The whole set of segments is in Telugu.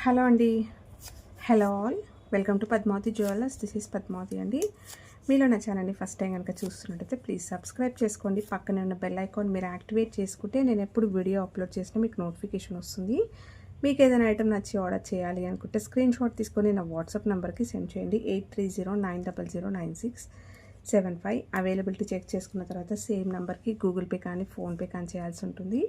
హలో అండి. Hello all, welcome to Padmavathi jewellers. This is Padmavathi అండి. మీలో నా ఛానల్ని ఫస్ట్ టైం కనుక చూస్తున్నట్టయితే ప్లీజ్ సబ్స్క్రైబ్ చేసుకోండి. పక్కనే ఉన్న బెల్ ఐకాన్ మీరు యాక్టివేట్ చేసుకుంటే నేను ఎప్పుడు వీడియో అప్లోడ్ చేసినా మీకు నోటిఫికేషన్ వస్తుంది. మీకు ఏదైనా ఐటమ్ నచ్చి ఆర్డర్ చేయాలి అనుకుంటే స్క్రీన్ షాట్ తీసుకొని నా వాట్సాప్ నెంబర్కి సెండ్ చేయండి. 8309009675. అవైలబిలిటీ చెక్ చేసుకున్న తర్వాత సేమ్ నెంబర్కి గూగుల్ పే కానీ ఫోన్పే కానీ చేయాల్సి ఉంటుంది.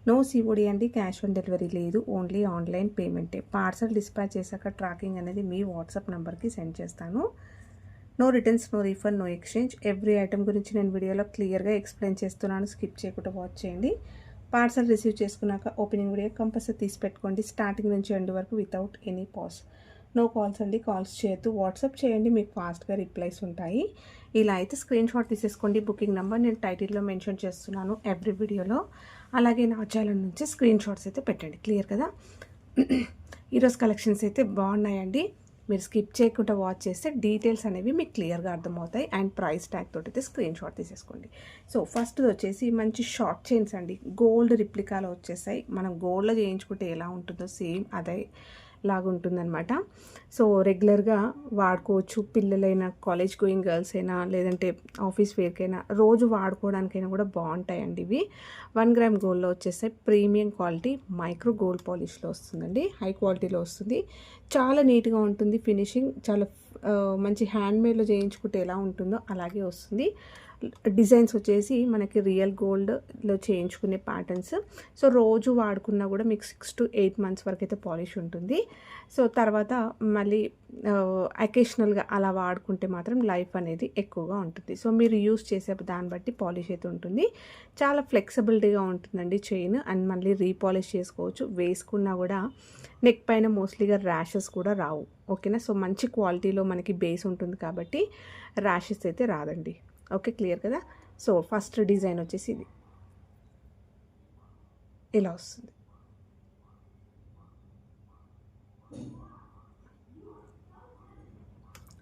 నో సిఓడి అండి, క్యాష్ ఆన్ డెలివరీ లేదు, ఓన్లీ ఆన్లైన్ పేమెంటే. పార్సల్ డిస్పాచ్ చేశాక ట్రాకింగ్ అనేది మీ వాట్సాప్ నెంబర్కి సెండ్ చేస్తాను. No returns, no refund, no exchange. Every item గురించి నేను వీడియోలో క్లియర్గా ఎక్స్ప్లెయిన్ చేస్తున్నాను. స్కిప్ చేయకుండా వాచ్ చేయండి. పార్సల్ రిసీవ్ చేసుకున్నాక ఓపెనింగ్ వీడియో కంపల్సరీ తీసి పెట్టుకోండి, స్టార్టింగ్ నుంచి ఎండ్ వరకు without any pause. No calls అండి, కాల్స్ చేయొద్దు. వాట్సాప్ చేయండి, మీకు ఫాస్ట్గా రిప్లైస్ ఉంటాయి. ఇలా అయితే స్క్రీన్ షాట్ తీసేసుకోండి. బుకింగ్ నెంబర్ నేను టైటిల్లో మెన్షన్ చేస్తున్నాను ఎవ్రీ వీడియోలో. అలాగే నా ఛానల్ నుంచి స్క్రీన్ షాట్స్ అయితే పెట్టండి. క్లియర్ కదా? ఈరోజు కలెక్షన్స్ అయితే బాగున్నాయండి. మీరు స్కిప్ చేయకుండా వాచ్ చేస్తే డీటెయిల్స్ అనేవి మీకు క్లియర్గా అర్థమవుతాయి. అండ్ ప్రైస్ ట్యాగ్ తోటి అయితే స్క్రీన్ షాట్ తీసేసుకోండి. సో ఫస్ట్ వచ్చేసి మంచి షార్ట్ చైన్స్ అండి, గోల్డ్ రిప్లికాలో వచ్చేసాయి. మనం గోల్డ్లో చేయించుకుంటే ఎలా ఉంటుందో సేమ్ అదే లాగా ఉంటుందన్నమాట. సో రెగ్యులర్గా వాడుకోవచ్చు. పిల్లలైనా, కాలేజ్ గోయింగ్ గర్ల్స్ అయినా, లేదంటే ఆఫీస్ వేర్కైనా, రోజు వాడుకోవడానికైనా కూడా బాగుంటాయండి ఇవి. 1 గ్రామ్ గోల్డ్లో వచ్చేస్తే ప్రీమియం క్వాలిటీ మైక్రో గోల్డ్ పాలిష్లో వస్తుందండి. హై క్వాలిటీలో వస్తుంది. చాలా నీట్గా ఉంటుంది ఫినిషింగ్. చాలా మంచి హ్యాండ్మేడ్లో చేయించుకుంటే ఎలా ఉంటుందో అలాగే వస్తుంది. డిజైన్స్ వచ్చేసి మనకి రియల్ గోల్డ్లో చేయించుకునే ప్యాటర్న్స్. సో రోజు వాడుకున్నా కూడా మీకు 6 to 8 months వరకు అయితే పాలిష్ ఉంటుంది. సో తర్వాత మళ్ళీ అకేషనల్గా అలా వాడుకుంటే మాత్రం లైఫ్ అనేది ఎక్కువగా ఉంటుంది. సో మీరు యూస్ చేసే దాన్ని బట్టి పాలిష్ అయితే ఉంటుంది. చాలా ఫ్లెక్సిబిలిటీగా ఉంటుందండి చైన్. అండ్ మళ్ళీ రీపాలిష్ చేసుకోవచ్చు. వేసుకున్నా కూడా నెక్ పైన మోస్ట్లీగా ర్యాషెస్ కూడా రావు. ఓకేనా? సో మంచి క్వాలిటీలో మనకి బేస్ ఉంటుంది కాబట్టి ర్యాషెస్ అయితే రాదండి. ఓకే, క్లియర్ కదా? సో ఫస్ట్ డిజైన్ వచ్చేసి ఇది ఇలా వస్తుంది.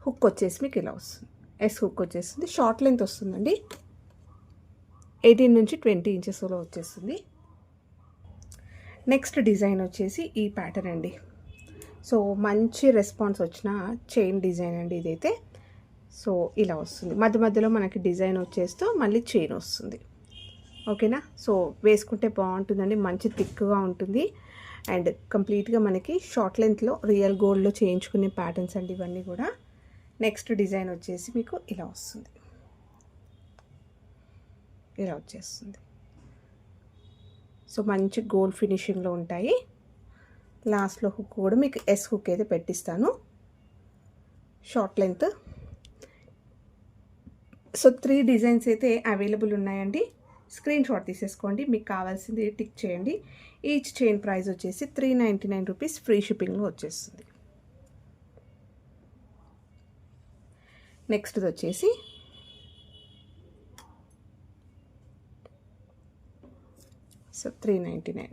హుక్ వచ్చేసి మీకు ఇలా వస్తుంది. ఎస్ హుక్ వచ్చేస్తుంది. షార్ట్ లెంత్ వస్తుందండి. 18 నుంచి 20 inchesలో వచ్చేస్తుంది. నెక్స్ట్ డిజైన్ వచ్చేసి ఈ ప్యాటర్న్ అండి. సో మంచి రెస్పాన్స్ వచ్చిన చైన్ డిజైన్ అండి ఇదైతే. సో ఇలా వస్తుంది. మధ్య మధ్యలో మనకి డిజైన్ వచ్చేస్తూ మళ్ళీ చైన్ వస్తుంది. ఓకేనా? సో వేసుకుంటే బాగుంటుందండి. మంచి థిక్గా ఉంటుంది. అండ్ కంప్లీట్గా మనకి షార్ట్ లెంత్లో రియల్ గోల్డ్లో చేయించుకునే ప్యాటర్న్స్ అండి ఇవన్నీ కూడా. నెక్స్ట్ డిజైన్ వచ్చేసి మీకు ఇలా వస్తుంది. ఇలా వచ్చేస్తుంది. సో మంచి గోల్డ్ ఫినిషింగ్లో ఉంటాయి. లాస్ట్లో హుక్ కూడా మీకు ఎస్ హుక్ అయితే పెట్టిస్తాను. Short length. సో 3 డిజైన్స్ అయితే అవైలబుల్ ఉన్నాయండి. స్క్రీన్ షాట్ తీసేసుకోండి. మీకు కావాల్సింది టిక్ చేయండి. ఈచ్ చైన్ ప్రైస్ వచ్చేసి 399 రూపీస్. ఫ్రీ షిప్పింగ్లో వచ్చేస్తుంది. నెక్స్ట్ వచ్చేసి సో 399.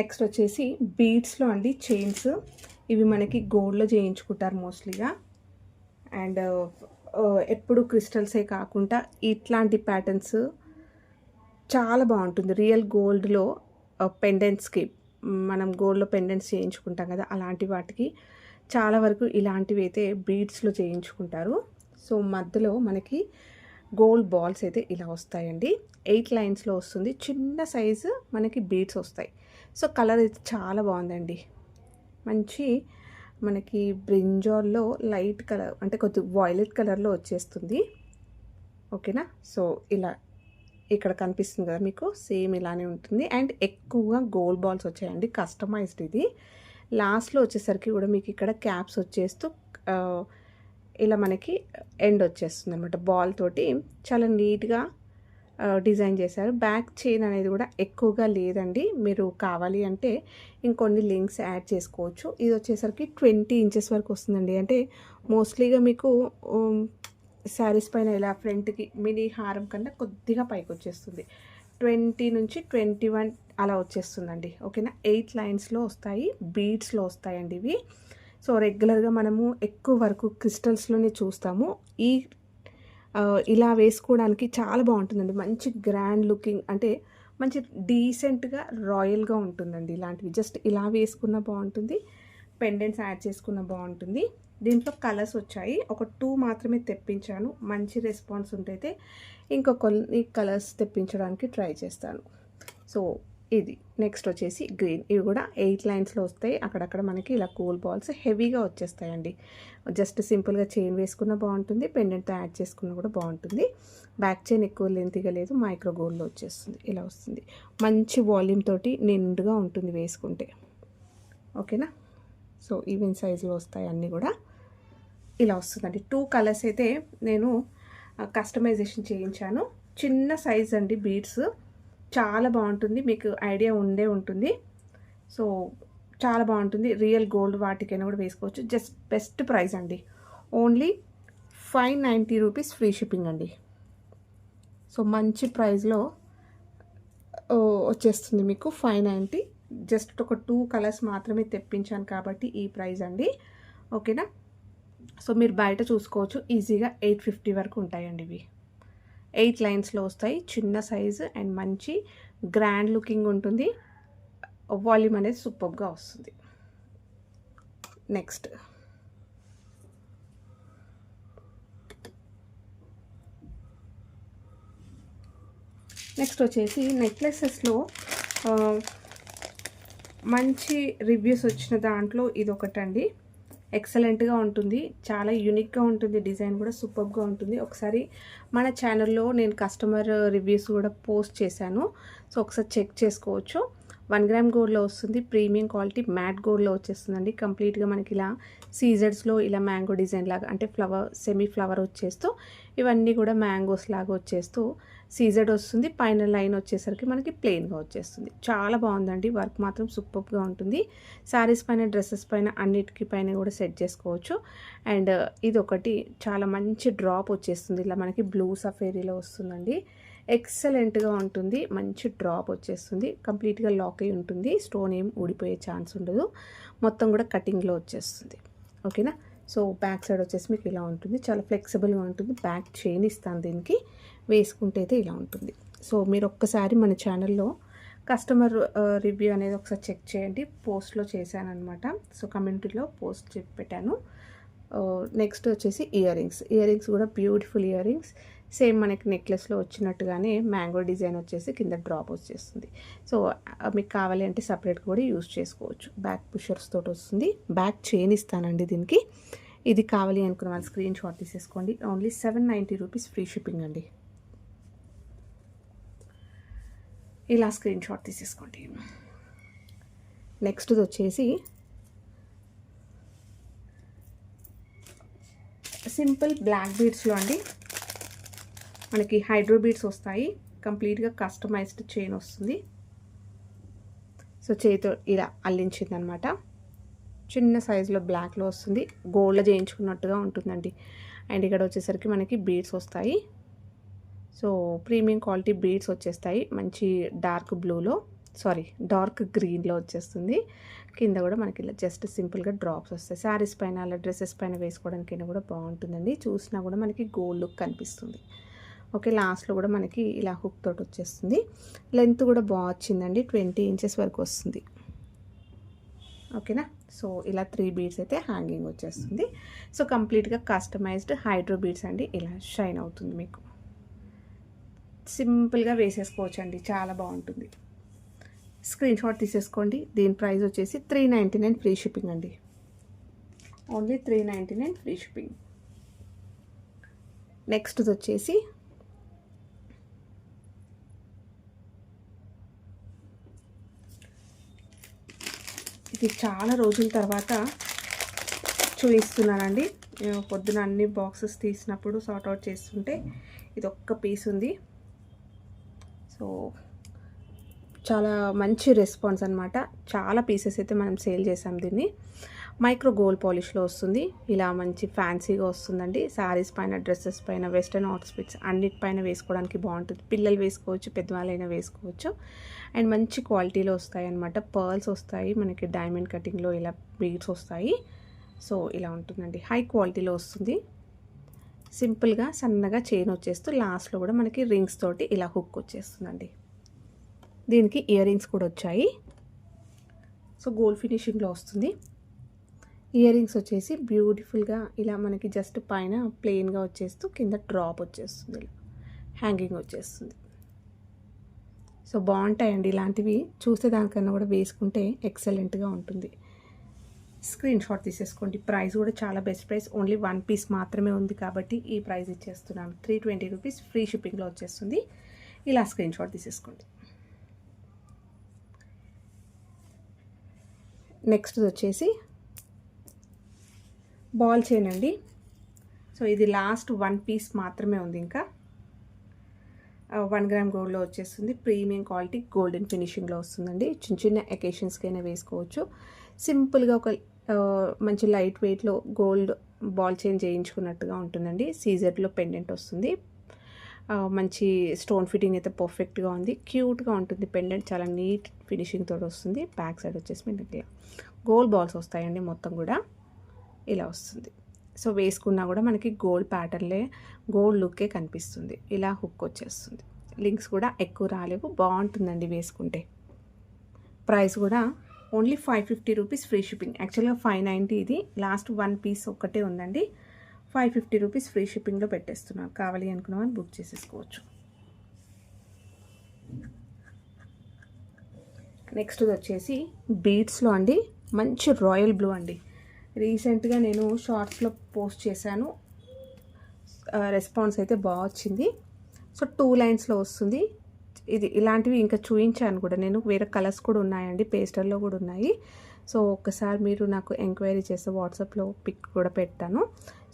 నెక్స్ట్ వచ్చేసి బీడ్స్లో అండి చైన్స్. ఇవి మనకి గోల్డ్లో చేయించుకుంటారు మోస్ట్లీగా. అండ్ ఎప్పుడు క్రిస్టల్సే కాకుండా ఇట్లాంటి ప్యాటర్న్స్ చాలా బాగుంటుంది. రియల్ గోల్డ్లో పెండెంట్స్కి, మనం గోల్డ్లో పెండెంట్స్ చేయించుకుంటాం కదా, అలాంటి వాటికి చాలా వరకు ఇలాంటివి అయితే బీడ్స్లో చేయించుకుంటారు. సో మధ్యలో మనకి గోల్డ్ బాల్స్ అయితే ఇలా వస్తాయండి. 8 లైన్స్లో వస్తుంది. చిన్న సైజు మనకి బీడ్స్ వస్తాయి. సో కలర్ అయితే చాలా బాగుందండి. మంచి మనకి బ్రింజాల్లో లైట్ కలర్, అంటే కొద్దిగా వాయిలెట్ కలర్లో వచ్చేస్తుంది. ఓకేనా? సో ఇలా ఇక్కడ కనిపిస్తుంది కదా మీకు, సేమ్ ఇలానే ఉంటుంది. అండ్ ఎక్కువగా గోల్డ్ బాల్స్ వచ్చాయండి. కస్టమైజ్డ్ ఇది. లాస్ట్లో వచ్చేసరికి కూడా మీకు ఇక్కడ క్యాప్స్ వచ్చేస్తూ ఇలా మనకి ఎండ్ వచ్చేస్తుంది అనమాట. బాల్ తోటి చాలా నీట్గా డిజైన్ చేశారు. బ్యాక్ చైన్ అనేది కూడా ఎక్కువగా లేదండి. మీరు కావాలి అంటే ఇంకొన్ని లింక్స్ యాడ్ చేసుకోవచ్చు. ఇది వచ్చేసరికి 20 inches వరకు వస్తుందండి. అంటే మోస్ట్లీగా మీకు శారీస్ పైన ఇలా ఫ్రంట్కి మినీ హారం కన్నా కొద్దిగా పైకి వచ్చేస్తుంది. 20 నుంచి 21 అలా వచ్చేస్తుందండి. ఓకేనా? 8 లైన్స్లో వస్తాయి. బీడ్స్లో వస్తాయండి ఇవి. సో రెగ్యులర్గా మనము ఎక్కువ వరకు క్రిస్టల్స్లోనే చూస్తాము. ఇలా వేసుకోవడానికి చాలా బాగుంటుందండి. మంచి గ్రాండ్ లుకింగ్, అంటే మంచి డీసెంట్గా రాయల్గా ఉంటుందండి. ఇలాంటివి జస్ట్ ఇలా వేసుకున్న బాగుంటుంది, పెండెంట్స్ యాడ్ చేసుకున్న బాగుంటుంది. దీంట్లో కలర్స్ వచ్చాయి, ఒక 2 మాత్రమే తెప్పించాను. మంచి రెస్పాన్స్ ఉంటైతే ఇంకో కొన్ని కలర్స్ తెప్పించడానికి ట్రై చేస్తాను. సో ఇది నెక్స్ట్ వచ్చేసి గ్రీన్. ఇవి కూడా 8 లైన్స్లో వస్తాయి. అక్కడక్కడ మనకి ఇలా కూల్ బాల్స్ హెవీగా వచ్చేస్తాయండి. జస్ట్ సింపుల్గా చైన్ వేసుకున్న బాగుంటుంది, పెండెంట్తో యాడ్ చేసుకున్న కూడా బాగుంటుంది. బ్యాక్ చైన్ ఎక్కువ లెంతీగా లేదు, మైక్రో గోల్డ్లో వచ్చేస్తుంది. ఇలా వస్తుంది, మంచి వాల్యూమ్ తోటి నిండుగా ఉంటుంది వేసుకుంటే. ఓకేనా. సో ఈవెన్ సైజులో వస్తాయి అన్నీ కూడా. ఇలా వస్తుందండి. 2 కలర్స్ అయితే నేను కస్టమైజేషన్ చేయించాను. చిన్న సైజ్ అండి బీడ్స్, చాలా బాగుంటుంది, మీకు ఐడియా ఉండే ఉంటుంది. సో చాలా బాగుంటుంది. రియల్ గోల్డ్ వాటికైనా కూడా వేసుకోవచ్చు. జస్ట్ బెస్ట్ ప్రైస్ అండి, ఓన్లీ 590 రూపీస్ ఫ్రీ షిప్పింగ్ అండి. సో మంచి ప్రైస్లో వచ్చేస్తుంది మీకు 590. జస్ట్ ఒక 2 కలర్స్ మాత్రమే తెప్పించాను కాబట్టి ఈ ప్రైస్ అండి. ఓకేనా. సో మీరు బయట చూసుకోవచ్చు, ఈజీగా 850 వరకు ఉంటాయండి. ఇవి 8 లైన్స్లో వస్తాయి, చిన్న సైజు అండ్ మంచి గ్రాండ్ లుకింగ్ ఉంటుంది. వాల్యూమ్ అనేది సూపర్గా వస్తుంది. నెక్స్ట్ వచ్చేసి నెక్లెసెస్లో మంచి రివ్యూస్ వచ్చిన దాంట్లో ఇది ఒకటండి. ఎక్సలెంట్గా ఉంటుంది, చాలా యూనిక్గా ఉంటుంది, డిజైన్ కూడా సూపర్గా ఉంటుంది. ఒకసారి మన ఛానల్లో నేను కస్టమర్ రివ్యూస్ కూడా పోస్ట్ చేశాను, సో ఒకసారి చెక్ చేసుకోవచ్చు. 1 గ్రామ్ గోల్డ్లో వస్తుంది, ప్రీమియం క్వాలిటీ మ్యాట్ గోల్డ్లో వచ్చేస్తుందండి. కంప్లీట్గా మనకి ఇలా సీజర్స్లో ఇలా మ్యాంగో డిజైన్ లాగా, అంటే ఫ్లవర్ సెమీ ఫ్లవర్ వచ్చేస్తూ ఇవన్నీ కూడా మ్యాంగోస్ లాగా వచ్చేస్తూ సీజర్డ్ వస్తుంది. పైన లైన్ వచ్చేసరికి మనకి ప్లెయిన్గా వచ్చేస్తుంది. చాలా బాగుందండి, వర్క్ మాత్రం సూపర్గా ఉంటుంది. శారీస్ పైన, డ్రెస్సెస్ పైన, అన్నిటికీ పైన కూడా సెట్ చేసుకోవచ్చు. అండ్ ఇది ఒకటి చాలా మంచి డ్రాప్ వచ్చేస్తుంది, ఇలా మనకి బ్లూ సఫేరీలో వస్తుందండి. ఎక్సలెంట్గా ఉంటుంది, మంచి డ్రాప్ వచ్చేస్తుంది, కంప్లీట్గా లాక్ అయి ఉంటుంది, స్టోన్ ఏం ఊడిపోయే ఛాన్స్ ఉండదు, మొత్తం కూడా కటింగ్లో వచ్చేస్తుంది. ఓకేనా. సో బ్యాక్ సైడ్ వచ్చేసి మీకు ఇలా ఉంటుంది, చాలా ఫ్లెక్సిబుల్గా ఉంటుంది. బ్యాక్ చైన్ ఇస్తాను దీనికి, వేసుకుంటే అయితే ఇలా ఉంటుంది. సో మీరు ఒక్కసారి మన ఛానల్లో కస్టమర్ రివ్యూ అనేది ఒకసారి చెక్ చేయండి, పోస్ట్లో చేశాను అనమాట. సో కమ్యూనిటీలో పోస్ట్ పెట్టాను. నెక్స్ట్ వచ్చేసి ఇయర్ రింగ్స్ కూడా బ్యూటిఫుల్ ఇయర్ రింగ్స్, సేమ్ మనకి నెక్లెస్లో వచ్చినట్టుగానే మ్యాంగో డిజైన్ వచ్చేసి కింద డ్రాప్ వచ్చేస్తుంది. సో మీకు కావాలి అంటే సపరేట్గా కూడా యూజ్ చేసుకోవచ్చు. బ్యాక్ పుషర్స్ తోటి వస్తుంది, బ్యాక్ చైన్ ఇస్తానండి దీనికి. ఇది కావాలి అనుకున్న వాళ్ళు స్క్రీన్ షాట్ తీసేసుకోండి. ఓన్లీ 790 రూపీస్ ఫ్రీ షిప్పింగ్ అండి. ఇలా స్క్రీన్ షాట్ తీసేసుకోండి. నెక్స్ట్ వచ్చేసి సింపుల్ బ్లాక్ బీడ్స్లో అండి, మనకి హైడ్రో బీడ్స్ వస్తాయి, కంప్లీట్గా కస్టమైజ్డ్ చైన్ వస్తుంది. సో చేతితో ఇలా అల్లించింది అనమాట. చిన్న సైజులో బ్లాక్లో వస్తుంది, గోల్డ్లో చేయించుకున్నట్టుగా ఉంటుందండి. అండ్ ఇక్కడ వచ్చేసరికి మనకి బీడ్స్ వస్తాయి. సో ప్రీమియం క్వాలిటీ బీడ్స్ వచ్చేస్తాయి, మంచి డార్క్ బ్లూలో, డార్క్ గ్రీన్లో వచ్చేస్తుంది. కింద కూడా మనకి ఇలా జస్ట్ సింపుల్గా డ్రాప్స్ వస్తాయి. శారీస్ పైన అలా డ్రెస్సెస్ పైన వేసుకోవడానికైనా కూడా బాగుంటుందండి. చూసినా కూడా మనకి గోల్డ్ లుక్ కనిపిస్తుంది. ఓకే. లాస్ట్లో కూడా మనకి ఇలా హుక్ తోటి వచ్చేస్తుంది. లెంత్ కూడా బాగా వచ్చిందండి, 20 ఇంచెస్ వరకు వస్తుంది. ఓకేనా. సో ఇలా 3 బీడ్స్ అయితే హ్యాంగింగ్ వచ్చేస్తుంది. సో కంప్లీట్గా కస్టమైజ్డ్ హైడ్రో బీడ్స్ అండి, ఇలా షైన్ అవుతుంది మీకు. సింపుల్గా వేసేసుకోవచ్చు అండి, చాలా బాగుంటుంది. స్క్రీన్ షాట్ తీసేసుకోండి. దీని ప్రైస్ వచ్చేసి 399 ఫ్రీ షిప్పింగ్ అండి, ఓన్లీ 399 ఫ్రీ షిప్పింగ్. నెక్స్ట్ వచ్చేసి ఇది చాలా రోజుల తర్వాత చూపిస్తున్నానండి. పొద్దున అన్ని బాక్సెస్ తీసినప్పుడు సార్ట్ అవుట్ చేస్తుంటే ఇది ఒక్క పీస్ ఉంది. సో చాలా మంచి రెస్పాన్స్ అనమాట. చాలా పీసెస్ అయితే మనం సేల్ చేసాం దీన్ని. మైక్రో గోల్డ్ పాలిష్లో వస్తుంది, ఇలా మంచి ఫ్యాన్సీగా వస్తుందండి. శారీస్ పైన, డ్రెస్సెస్ పైన, వెస్ట్రన్ అవుట్ఫిట్స్ అన్నిటిపైన వేసుకోవడానికి బాగుంటుంది. పిల్లలు వేసుకోవచ్చు, పెద్దవాళ్ళైనా వేసుకోవచ్చు. అండ్ మంచి క్వాలిటీలో వస్తాయి అన్నమాట. పర్ల్స్ వస్తాయి మనకి, డైమండ్ కటింగ్లో ఇలా బీడ్స్ వస్తాయి. సో ఇలా ఉంటుందండి, హై క్వాలిటీలో వస్తుంది. సింపుల్గా సన్నగా చైన్ వచ్చేస్తూ లాస్ట్లో కూడా మనకి రింగ్స్ తోటి ఇలా హుక్ వచ్చేస్తుందండి. దీనికి ఇయర్ రింగ్స్ కూడా వచ్చాయి. సో గోల్డ్ ఫినిషింగ్లో వస్తుంది. ఇయర్ రింగ్స్ వచ్చేసి బ్యూటిఫుల్గా ఇలా మనకి జస్ట్ పైన ప్లెయిన్గా వచ్చేస్తూ కింద డ్రాప్ వచ్చేస్తుంది, ఇలా హ్యాంగింగ్ వచ్చేస్తుంది. సో బాగుంటాయండి ఇలాంటివి, చూసే దానికన్నా కూడా వేసుకుంటే ఎక్సలెంట్గా ఉంటుంది. స్క్రీన్ షాట్ తీసేసుకోండి. ప్రైస్ కూడా చాలా బెస్ట్ ప్రైస్, ఓన్లీ 1 పీస్ మాత్రమే ఉంది కాబట్టి ఈ ప్రైస్ ఇచ్చేస్తున్నాను. 320 రూపీస్ ఫ్రీ షిప్పింగ్లో వచ్చేస్తుంది. ఇలా స్క్రీన్ షాట్ తీసేసుకోండి. నెక్స్ట్ వచ్చేసి బాల్ చైన్ అండి. సో ఇది లాస్ట్ 1 పీస్ మాత్రమే ఉంది, ఇంకా 1 గ్రామ్ గోల్డ్లో వచ్చేస్తుంది. ప్రీమియం క్వాలిటీ గోల్డెన్ ఫినిషింగ్లో వస్తుందండి. చిన్న చిన్న అకేషన్స్కైనా వేసుకోవచ్చు. సింపుల్గా ఒక మంచి లైట్ వెయిట్లో గోల్డ్ బాల్ చైన్ చేయించుకున్నట్టుగా ఉంటుందండి. సీజర్లో పెండెంట్ వస్తుంది. మంచి స్టోన్ ఫిట్టింగ్ అయితే పర్ఫెక్ట్గా ఉంది. క్యూట్గా ఉంటుంది పెండెంట్, చాలా నీట్ ఫినిషింగ్ తోటి వస్తుంది. బ్యాక్ సైడ్ వచ్చేసి మీకు ఇలా గోల్డ్ బాల్స్ వస్తాయండి, మొత్తం కూడా ఇలా వస్తుంది. సో వేసుకున్నా కూడా మనకి గోల్డ్ ప్యాటర్న్లే, గోల్డ్ లుక్కే కనిపిస్తుంది. ఇలా హుక్ వచ్చేస్తుంది. లింక్స్ కూడా ఎక్కువ రాలేవు, బాగుంటుందండి వేసుకుంటే. ప్రైస్ కూడా ఓన్లీ 550 రూపీస్ ఫ్రీ షిప్పింగ్. యాక్చువల్గా 590 ఇది, లాస్ట్ 1 పీస్ ఒక్కటే ఉందండి. 550 రూపీస్ ఫ్రీ షిప్పింగ్లో పెట్టేస్తున్నాను. కావాలి అనుకున్న వాళ్ళు బుక్ చేసేసుకోవచ్చు. నెక్స్ట్ వచ్చేసి బీడ్స్లో అండి, మంచి రాయల్ బ్లూ అండి. రీసెంట్గా నేను షార్ట్స్లో పోస్ట్ చేశాను, రెస్పాన్స్ అయితే బాగా వచ్చింది. సో 2 లైన్స్లో వస్తుంది ఇది. ఇలాంటివి ఇంకా చూపించాను కూడా నేను, వేరే కలర్స్ కూడా ఉన్నాయండి, పేస్టల్లో కూడా ఉన్నాయి. సో ఒక్కసారి మీరు నాకు ఎంక్వైరీ చేస్తే వాట్సాప్లో పిక్ కూడా పెట్టాను.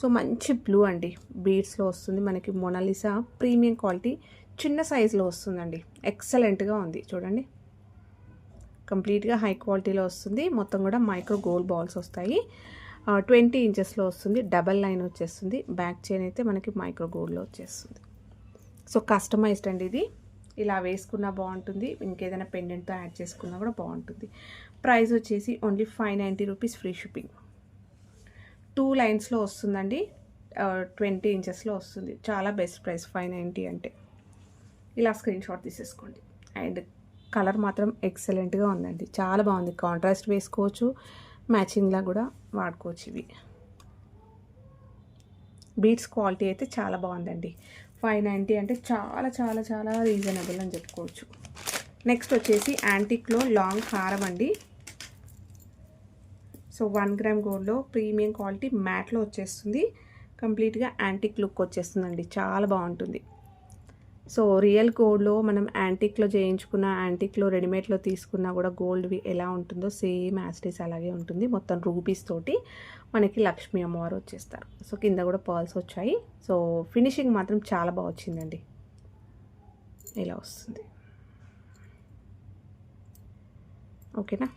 సో మంచి బ్లూ అండి, బీడ్స్లో వస్తుంది మనకి. మొనాలిసా ప్రీమియం క్వాలిటీ చిన్న సైజులో వస్తుందండి, ఎక్సలెంట్గా ఉంది చూడండి. కంప్లీట్గా హై క్వాలిటీలో వస్తుంది. మొత్తం కూడా మైక్రో గోల్డ్ బాల్స్ వస్తాయి. 20 ఇంచెస్లో వస్తుంది. డబల్ లైన్ వచ్చేస్తుంది. బ్యాక్ చైన్ అయితే మనకి మైక్రో గోల్డ్లో వచ్చేస్తుంది. సో కస్టమైజ్డ్ అండి ఇది. ఇలా వేసుకున్నా బాగుంటుంది, ఇంకేదైనా పెండెంట్తో యాడ్ చేసుకున్నా కూడా బాగుంటుంది. ప్రైస్ వచ్చేసి ఓన్లీ 590 రూపీస్ ఫ్రీ షిప్పింగ్. 2 లైన్స్లో వస్తుందండి, 20 ఇంచెస్లో వస్తుంది. చాలా బెస్ట్ ప్రైస్ 590 అంటే. ఇలా స్క్రీన్ షాట్ తీసేసుకోండి. అండ్ కలర్ మాత్రం ఎక్సలెంట్గా ఉందండి, చాలా బాగుంది. కాంట్రాస్ట్ వేసుకోవచ్చు, మ్యాచింగ్లా కూడా వాడుకోవచ్చు. ఇవి బీడ్స్ క్వాలిటీ అయితే చాలా బాగుందండి. 590 అంటే చాలా చాలా చాలా రీజనబుల్ అని చెప్పుకోవచ్చు. నెక్స్ట్ వచ్చేసి యాంటిక్లో లాంగ్ హారం అండి. సో 1 గ్రామ్ గోల్డ్లో ప్రీమియం క్వాలిటీ మ్యాట్లో వచ్చేస్తుంది. కంప్లీట్గా యాంటిక్ లుక్ వచ్చేస్తుందండి, చాలా బాగుంటుంది. సో రియల్ గోల్డ్లో మనం యాంటిక్లో చేయించుకున్న, యాంటిక్లో రెడీమేడ్లో తీసుకున్నా కూడా గోల్డ్వి ఎలా ఉంటుందో సేమ్ యాస్టీస్ అలాగే ఉంటుంది. మొత్తం రూపీస్ తోటి మనకి లక్ష్మీ అమ్మవారు వచ్చేస్తారు. సో కింద కూడా పర్ల్స్ వచ్చాయి. సో ఫినిషింగ్ మాత్రం చాలా బాగా వచ్చిందండి. ఇలా వస్తుంది, ఓకేనా.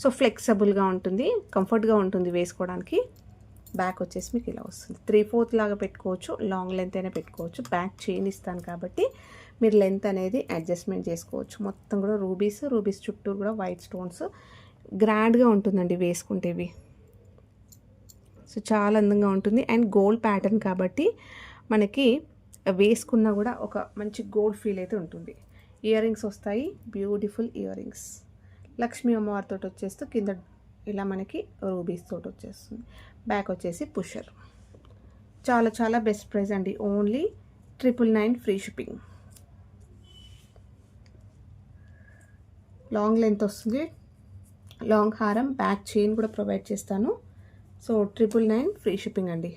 సో ఫ్లెక్సిబుల్గా ఉంటుంది, కంఫర్ట్గా ఉంటుంది వేసుకోవడానికి. బ్యాక్ వచ్చేసి మీకు ఇలా వస్తుంది. 3/4 లాగా పెట్టుకోవచ్చు, లాంగ్ లెంత్ అయినా పెట్టుకోవచ్చు. బ్యాక్ చైన్ ఇస్తాను కాబట్టి మీరు లెంత్ అనేది అడ్జస్ట్మెంట్ చేసుకోవచ్చు. మొత్తం కూడా రూబీస్ చుట్టూ కూడా వైట్ స్టోన్స్, గ్రాండ్గా ఉంటుందండి వేసుకుంటే ఇవి. సో చాలా అందంగా ఉంటుంది. అండ్ గోల్డ్ ప్యాటర్న్ కాబట్టి మనకి వేసుకున్నా కూడా ఒక మంచి గోల్డ్ ఫీల్ అయితే ఉంటుంది. ఇయర్ రింగ్స్ వస్తాయి, బ్యూటిఫుల్ ఇయర్ రింగ్స్. లక్ష్మీ అమ్మవారితో వచ్చేస్తూ కింద ఇలా మనకి రూబీస్ తోటి వచ్చేస్తుంది. బ్యాక్ వచ్చేసి పుషర్. చాలా చాలా బెస్ట్ ప్రైస్ అండి, only 999 free shipping. Long length వస్తుంది, లాంగ్ హారం, బ్యాక్ చైన్ కూడా ప్రొవైడ్ చేస్తాను. సో 999 ఫ్రీ షిప్పింగ్ అండి.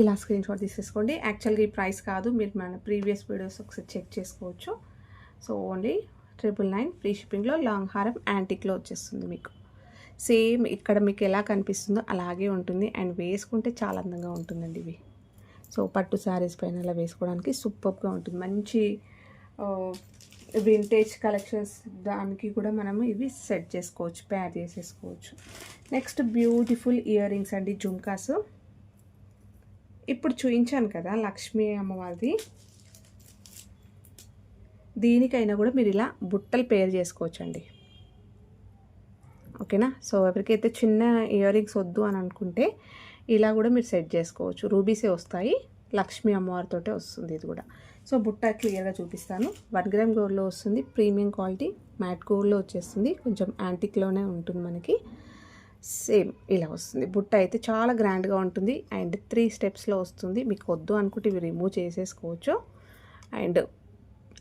ఇలా స్క్రీన్ షాట్ తీసేసుకోండి. యాక్చువల్గా ఈ ప్రైస్ కాదు, మీరు మన ప్రీవియస్ వీడియోస్ ఒకసారి చెక్ చేసుకోవచ్చు. సో ఓన్లీ 999 ఫ్రీ షిప్పింగ్లో లాంగ్ హారం యాంటిక్లో వచ్చేస్తుంది మీకు. సేమ్ ఇక్కడ మీకు ఎలా కనిపిస్తుందో అలాగే ఉంటుంది. అండ్ వేసుకుంటే చాలా అందంగా ఉంటుందండి ఇవి. సో పట్టు శారీస్ పైన అలా వేసుకోవడానికి సూపర్గా ఉంటుంది. మంచి వింటేజ్ కలెక్షన్స్ దానికి కూడా మనము ఇవి సెట్ చేసుకోవచ్చు, ప్యార్ చేసేసుకోవచ్చు. నెక్స్ట్ బ్యూటిఫుల్ ఇయర్ రింగ్స్ అండి, జుమ్కాస్. ఇప్పుడు చూపించాను కదా లక్ష్మీ అమ్మవారిది, దీనికైనా కూడా మీరు ఇలా బుట్టలు పేర్ చేసుకోవచ్చు అండి, ఓకేనా. సో ఎవరికైతే చిన్న ఇయర్ రింగ్స్ వద్దు అని అనుకుంటే ఇలా కూడా మీరు సెట్ చేసుకోవచ్చు. రూబీసే వస్తాయి, లక్ష్మీ అమ్మవారితోటే వస్తుంది. ఇది కూడా సో బుట్ట క్లియర్గా చూపిస్తాను. 1 గ్రామ్ గోల్డ్లో వస్తుంది, ప్రీమియం క్వాలిటీ మ్యాట్ గోల్డ్లో వచ్చేస్తుంది, కొంచెం యాంటిక్లోనే ఉంటుంది మనకి. సేమ్ ఇలా వస్తుంది. బుట్ట అయితే చాలా గ్రాండ్గా ఉంటుంది అండ్ 3 స్టెప్స్లో వస్తుంది. మీకు వద్దు అనుకుంటే ఇవి రిమూవ్ చేసేసుకోవచ్చు. అండ్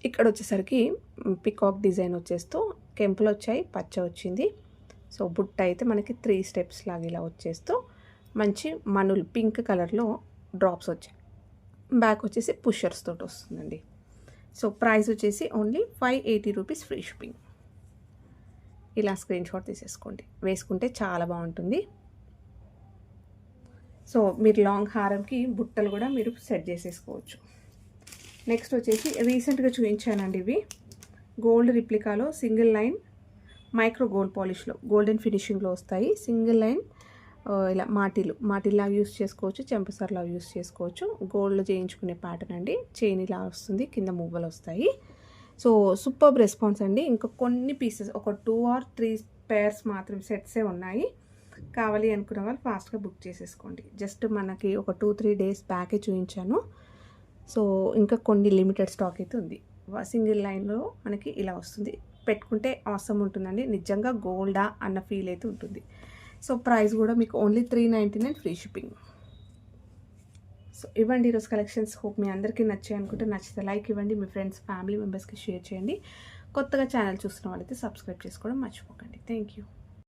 ఇక్కడ వచ్చేసరికి పికాక్ డిజైన్ వచ్చేస్తూ కెంపులు వచ్చాయి, పచ్చ వచ్చింది. సో బుట్ట అయితే మనకి 3 స్టెప్స్ లాగా ఇలా వచ్చేస్తూ మంచి మనులు పింక్ కలర్లో డ్రాప్స్ వచ్చాయి. బ్యాక్ వచ్చేసి పుషర్స్ తోటి వస్తుందండి. సో ప్రైస్ వచ్చేసి ఓన్లీ 580 రూపీస్, ఫ్రీ షిప్పింగ్. ఇలా స్క్రీన్ షాట్ తీసేసుకోండి, వేసుకుంటే చాలా బాగుంటుంది. సో మీరు లాంగ్ హారంకి బుట్టలు కూడా మీరు సెట్ చేసేసుకోవచ్చు. నెక్స్ట్ వచ్చేసి రీసెంట్గా చూపించానండి. ఇవి గోల్డ్ రిప్లికాలో సింగిల్ లైన్ మైక్రో గోల్డ్ పాలిష్లో గోల్డెన్ ఫినిషింగ్లో వస్తాయి. సింగిల్ లైన్ ఇలా మాటిల్లా యూస్ చేసుకోవచ్చు, చెంపసర్లా యూస్ చేసుకోవచ్చు. గోల్డ్లో చేయించుకునే ప్యాటర్న్ అండి. చైన్ ఇలా వస్తుంది, కింద మువ్వలు వస్తాయి. సో సూపర్ రెస్పాన్స్ అండి. ఇంకా కొన్ని పీసెస్, ఒక 2 or 3 పేర్స్ మాత్రం సెట్సే ఉన్నాయి. కావాలి అనుకున్న వాళ్ళు ఫాస్ట్గా బుక్ చేసేసుకోండి. జస్ట్ మనకి ఒక 2-3 డేస్ బ్యాకే చూపించాను. సో ఇంకా కొన్ని లిమిటెడ్ స్టాక్ అయితే ఉంది. సింగిల్ లైన్లో మనకి ఇలా వస్తుంది. పెట్టుకుంటే ఆసమ్ ఉంటుందండి. నిజంగా గోల్డా అన్న ఫీల్ అయితే ఉంటుంది. సో ప్రైస్ కూడా మీకు ఓన్లీ 399, ఫ్రీ షిప్పింగ్. సో ఇవ్వండి ఈరోజు కలెక్షన్స్. హోప్ మీ అందరికీ నచ్చాయి అనుకుంటే, నచ్చితే లైక్ ఇవ్వండి, మీ ఫ్రెండ్స్ ఫ్యామిలీ మెంబర్స్కి షేర్ చేయండి. కొత్తగా ఛానల్ చూస్తున్న వాళ్ళైతే సబ్స్క్రైబ్ చేసుకోవడం మర్చిపోకండి. Thank you.